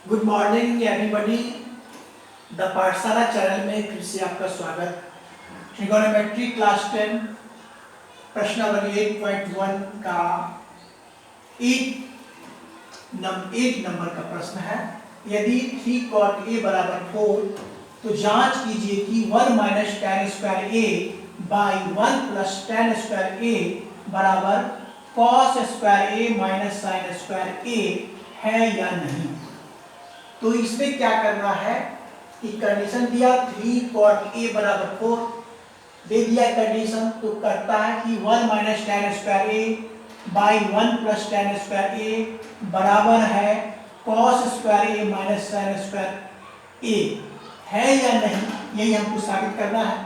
Good morning everybody. The पाठशाला channel में फिर से आपका स्वागत। ट्रिगोनोमेट्री क्लास 10 प्रश्नावली 8.1 का एक नंबर का प्रश्न है। यदि 3 cot a बराबर 4 तो जांच कीजिए कि 1 minus tan square a by 1 plus tan square a बराबर cos square a minus sine square a है या नहीं। तो इसमें क्या करना है कि कंडीशन दिया 3 cot a बराबर 4 दे दिया कंडीशन, तो करता है कि 1 minus tan square a by 1 plus tan square a बराबर है cos square a minus sine square a है या नहीं, यही हमको साबित करना है।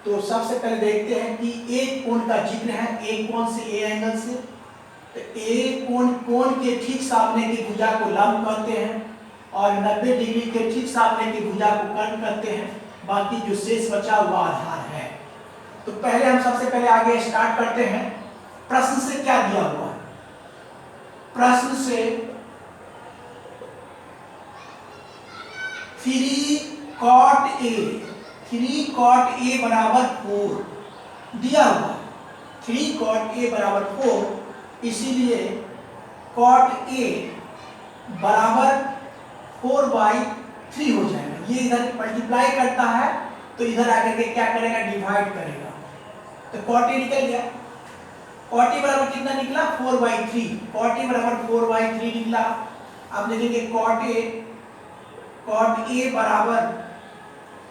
तो सबसे पहले देखते हैं कि एक कोण का जिक्र है, एक कोण से a एंगल से, तो एक कोण के ठीक सामने की भुजा को लंब कहते हैं और 90 डिग्री के ठीक सामने की भुजा को कर्ण कहते हैं। बाकी जो शेष बचा हुआ आधार है। तो पहले हम सबसे पहले आगे स्टार्ट करते हैं। प्रश्न से क्या दिया हुआ है? प्रश्न से 3 cot a बराबर 4 दिया हुआ है। 3 cot a बराबर 4, इसीलिए cot a बराबर 4/3 हो जाएगा। ये इधर मल्टीप्लाई करता है तो इधर आकर के क्या करेगा, डिवाइड करेगा। तो cot a निकल गया। cot a बराबर कितना निकला, 4/3। cot a बराबर 4/3 निकला। अब देखेंगे cot a बराबर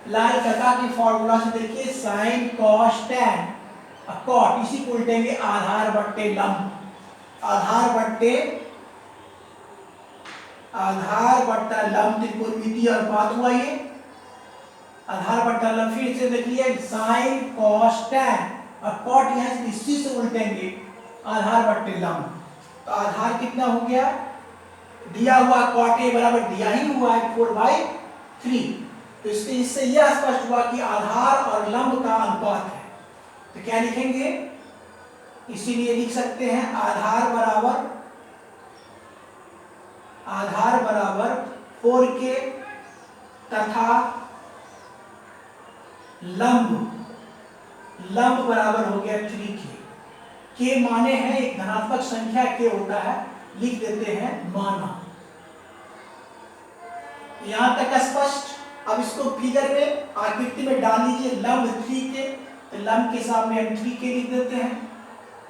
लाल कथा की फॉर्मूला से देखिए sin cos tan cot, इसी को उल्टेंगे आधार बट्टे लंब, आधार बट्टा लंब त्रिकोणमितीय अनुपात हुआ। ये आधार बट्टा लंब, फिर से देखिए sin cos tan और cot यहां से इसी से उल्टेंगे आधार बट्टे लंब। तो आधार कितना हो गया, दिया हुआ cot a बराबर दिया ही हुआ है 4/3। तो इससे यह स्पष्ट हुआ कि आधार और लंब का अनुपात है। तो क्या लिखेंगे, इसीलिए लिख सकते हैं आधार बराबर 4k तथा लंब बराबर हो गया 3k। के माने हैं एक धनात्मक संख्या के होता है, लिख देते हैं माना। यहां तक स्पष्ट। अब इसको फिगर में आकृति में डाल लीजिए। लंब 3k, तो लंब के सामने हम 3k लिख देते हैं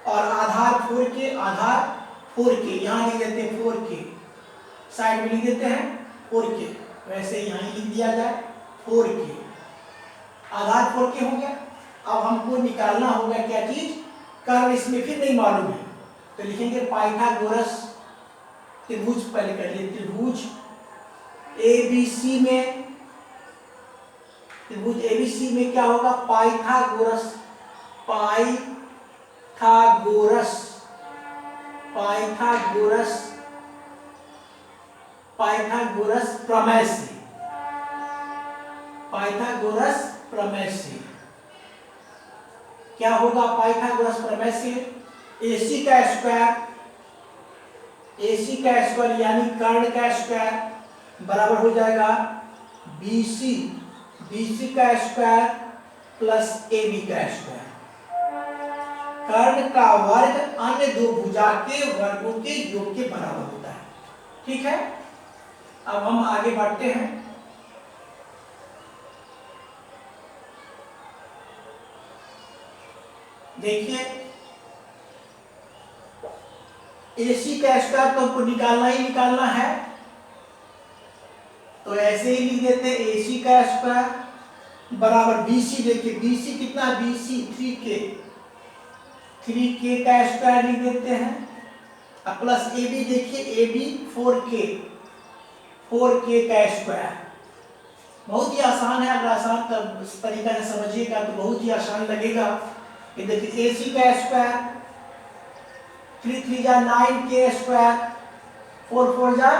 और आधार 4k यहां लिख देते हैं 4k, साइड में लिख देते हैं 4k, वैसे यहां लिख दिया जाए 4k। आधार 4k हो गया। अब हमको निकालना होगा क्या चीज, कर्ण इसमें फिर नहीं मालूम है, तो लिखेंगे पाइथागोरस त्रिभुज। पहले कर लिए त्रिभुज ABC में क्या होगा, पाइथागोरस प्रमेय से क्या होगा, पाइथागोरस प्रमेय से AC का स्क्वायर यानी कर्ण का स्क्वायर बराबर हो जाएगा BC का स्क्वायर प्लस AB का स्क्वायर। कर्ण का वर्ग अन्य दो भुजा के वर्गों के योग के बराबर होता है। ठीक है, अब हम आगे बढ़ते हैं। देखिए AC का स्क्वायर तो हमको निकालना है, तो ऐसे ही लिख देते हैं AC का स्क्वायर बराबर BC। देखिए BC कितना, BC 3k का स्क्वायर लिख देते हैं और प्लस AB, देखिए AB 4k का स्क्वायर। बहुत ही आसान है, अगर आसान तरीका से समझिएगा तो बहुत ही आसान लगेगा। ये देखिए AC का स्क्वायर 3 3 जा 9k स्क्वायर, 4 4 जा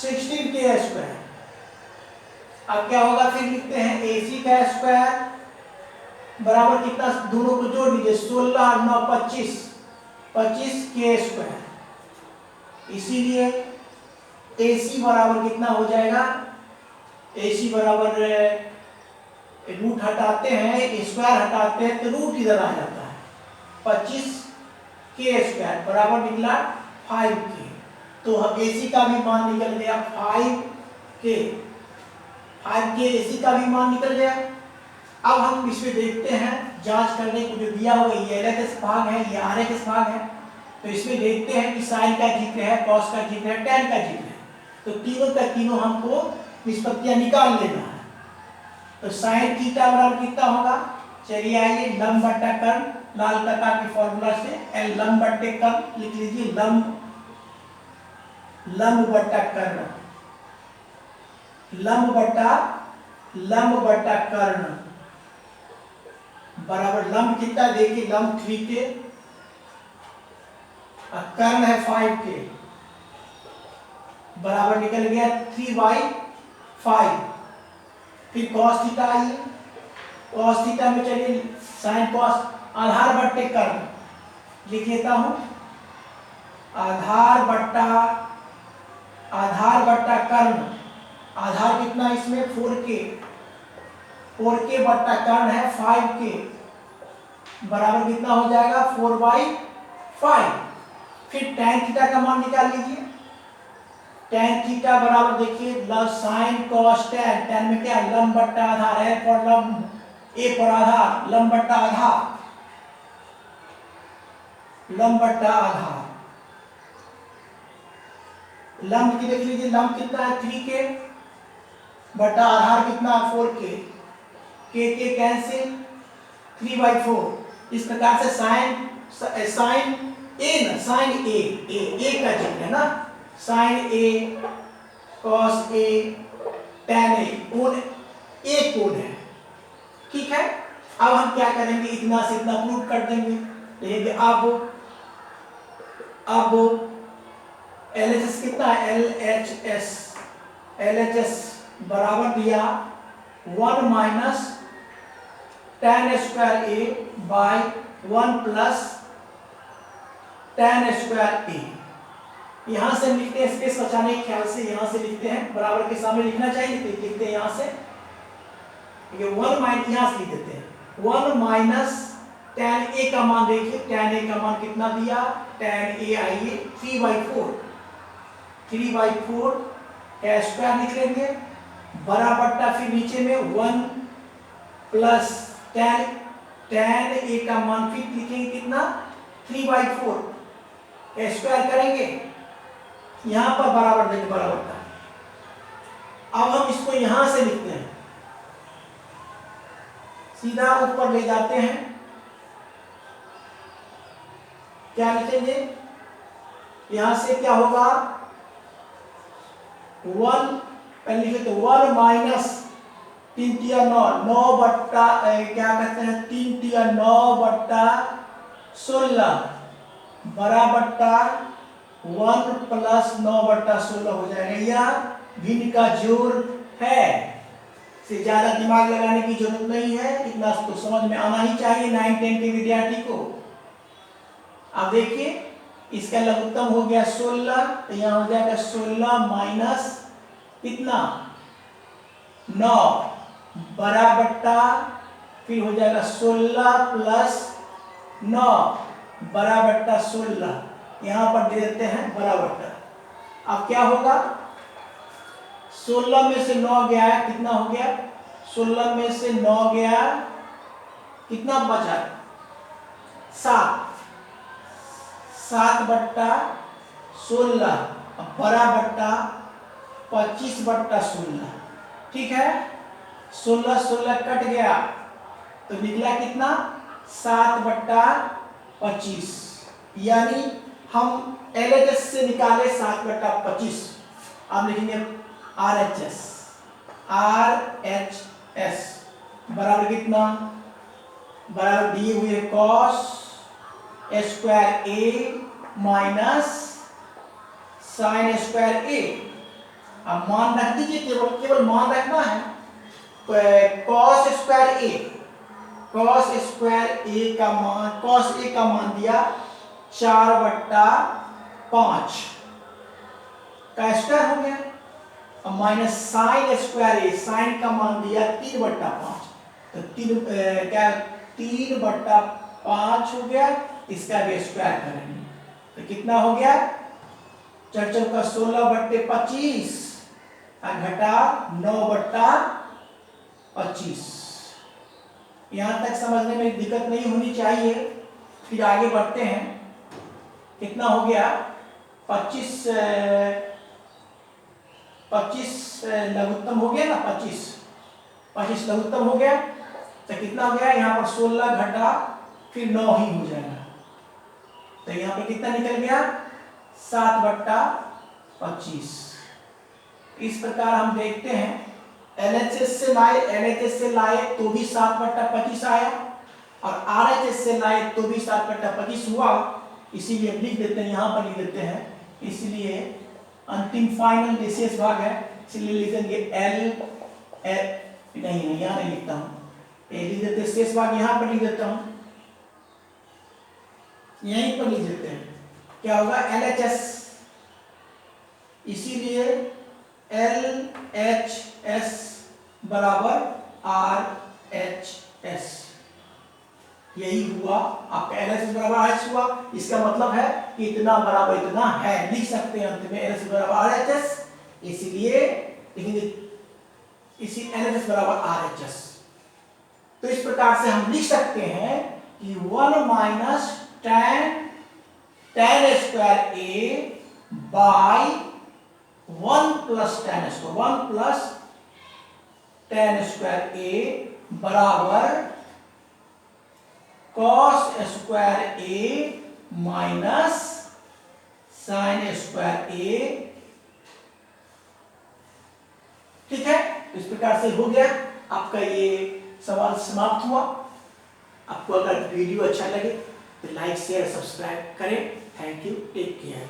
16k स्क्वायर। अब क्या होगा, फिर लिखते हैं AC का स्क्वायर बराबर कितना, दोनों को जोड़ लीजिए 16 और 9 25k स्क्वायर। इसीलिए AC बराबर कितना हो जाएगा, AC बराबर रूट हटाते हैं, स्क्वायर हटाते हैं तो रूट इधर आ जाता है, 25k² बराबर निकला 5k। तो हम AC का भी मान निकल गया 5k, 5k AC का भी मान निकल गया। अब हम इसमें देखते हैं, जांच करने को जो दिया हुआ ये LHS भाग है, ये RHS भाग है, तो इसमें देखते हैं कि साइन का जिक्र है, कॉस का जिक्र है, टैन का जिक्र है, तो तीनों का तीनों हमको निष्पत्तियां निकाल लेना है। तो साइन थीटा बराबर कितना होगा, चलिए आइए लंब बट्टा कर्ण, लाल कटा के फॉर्मूला से L लंब बट्टे कर्ण लिख लीजिए, लंब बट्टा कर्ण, लंब बट्टा कर्ण बराबर लंब कितना, देखिए लंब 3k और कर्ण है 5k, बराबर निकल गया 3/5। फिर cos थीटा आइए, cos थीटा में चलिए साइन कॉस आधार बट्टे कर्ण लिख लेता हूं, आधार बट्टा कर्ण, आधार कितना इसमें 4k, 4k बट्टा कर्ण है 5k, बराबर कितना हो जाएगा 4/5। फिर tan थीटा का मान निकाल लीजिए, tan थीटा बराबर देखिए साइन कॉस टैन, टैन में क्या लंब बट्टा आधार है, पर लंब ए पर आधार, लंब बट्टा आधार, लंब बट्टा आधार, लंब की देख लीजिए, लंब कितना है 3k बट्टा आधार कितना है 4k, k कैंसिल 3/4। इस प्रकार से साइन ए का जिक्र है ना, sign A cos A tan A, कोण ए कोण है, ठीक है। अब हम क्या करेंगे, इतना से इतना प्रूव कर देंगे, देखिए अब LHS कितना है, LHS बराबर दिया 1 minus tan square A by 1 plus tan square A. यहां से लिखते हैं, स्पेस बचाने के ख्याल से यहां से लिखते हैं, बराबर के सामने लिखना चाहिए, तो लिखते हैं यहां से, ये 1 माइनस यहां से लिख देते हैं 1 माइनस tan ए का मान, देखिए tan ए का मान कितना दिया, tan ए आइए 3/4 का स्क्वायर लिख लेंगे, बराबर फिर नीचे में 1 प्लस tan ए का मान फिर लिखेंगे कितना 3/4 का स्क्वायर करेंगे, यहां पर बराबर देंगे बराबर का। अब हम इसको यहां से लिखते हैं, सीधा ऊपर ले जाते हैं, क्या लिखेंगे, यहां से क्या होगा 1 पहले लिखे तो 1 माइनस 3 तिया 9 बट्टा क्या कहते हैं 3 तिया 9 बट्टा 16 बराबर 1 प्लस 9 बट्टा 16 हो जाएगा। यह भिन्न का जोड़ है, से ज्यादा दिमाग लगाने की जरूरत नहीं है, इतना तो समझ में आना ही चाहिए 9-10 के विद्यार्थी को। अब देखिए इसका लघुत्तम हो गया 16, तो यहां हो जाएगा 16 माइनस कितना 9 बराबर फिर हो जाएगा 16 प्लस 9 बराबर 16, यहां पर दे देते हैं बराबर। अब क्या होगा 16 में से 9 गया, कितना हो गया 16 में से 9 गया, कितना बचा 7 बट्टा 16 बराबर 25 बट्टा 16, ठीक है। 16 कट गया तो निकला कितना 7 बट्टा 25, यानी हम LHS से निकाले 7 बट्टा 25। अब लिखेंगे RHS बराबर कितना, बराबर दिए हुए cos स्क्वायर ए माइनस साइन स्क्वायर ए। अब मान रख दीजिए, केवल मान रखना है, cos स्क्वायर ए का मान, cos ए का मान दिया 4 बट्टा 5 का स्क्वायर हो गया। अब माइनस साइन स्क्वायर ए, साइन का मान दिया 3/5, तो 3/5 हो गया, इसका भी स्क्वायर करेंगे तो कितना हो गया, 4 का 16/25 घटा 9/25। यहां तक समझने में दिक्कत नहीं होनी चाहिए। फिर आगे बढ़ते हैं, कितना हो गया, 25 लघुत्तम हो गया ना, 25 लघुत्तम हो गया, तो कितना हो गया, यहाँ पर 16 घटा फिर 9 ही हो जाएगा, तो यहाँ पे कितना निकल गया, 7/25। इस प्रकार हम देखते हैं LHS से लाए तो भी 7/25 आया, और RHS से लाए तो भी 7/25 हुआ। इसीलिए लिख देते हैं, यहाँ पर लिख देते हैं, इसलिए अंतिम फाइनल विशेष भाग है, इसलिए लिखेंगे नहीं यहाँ नहीं लिखता हूँ, लिख देते शेष भाग, यहाँ पर लिख देता हूँ, यहीं पर लिख देते हैं, क्या होगा, LHS, इसीलिए LHS बराबर RHS, यही हुआ आपका LHS बराबर RHS हुआ। इसका मतलब है कि इतना बराबर इतना है, लिख सकते हैं अंत में LHS बराबर RHS, इसलिए लिखेंगे इसी LHS बराबर RHS। तो इस प्रकार से हम लिख सकते हैं कि 1 minus tan square A by 1 plus tan square, 1 plus tan square A बराबर cos square A minus sin square A। ठीक है, इस प्रकार से हो गया आपका ये सवाल समाप्त हुआ। आपको अगर वीडियो अच्छा लगे तो लाइक शेयर सब्सक्राइब करें। Thank you, take care.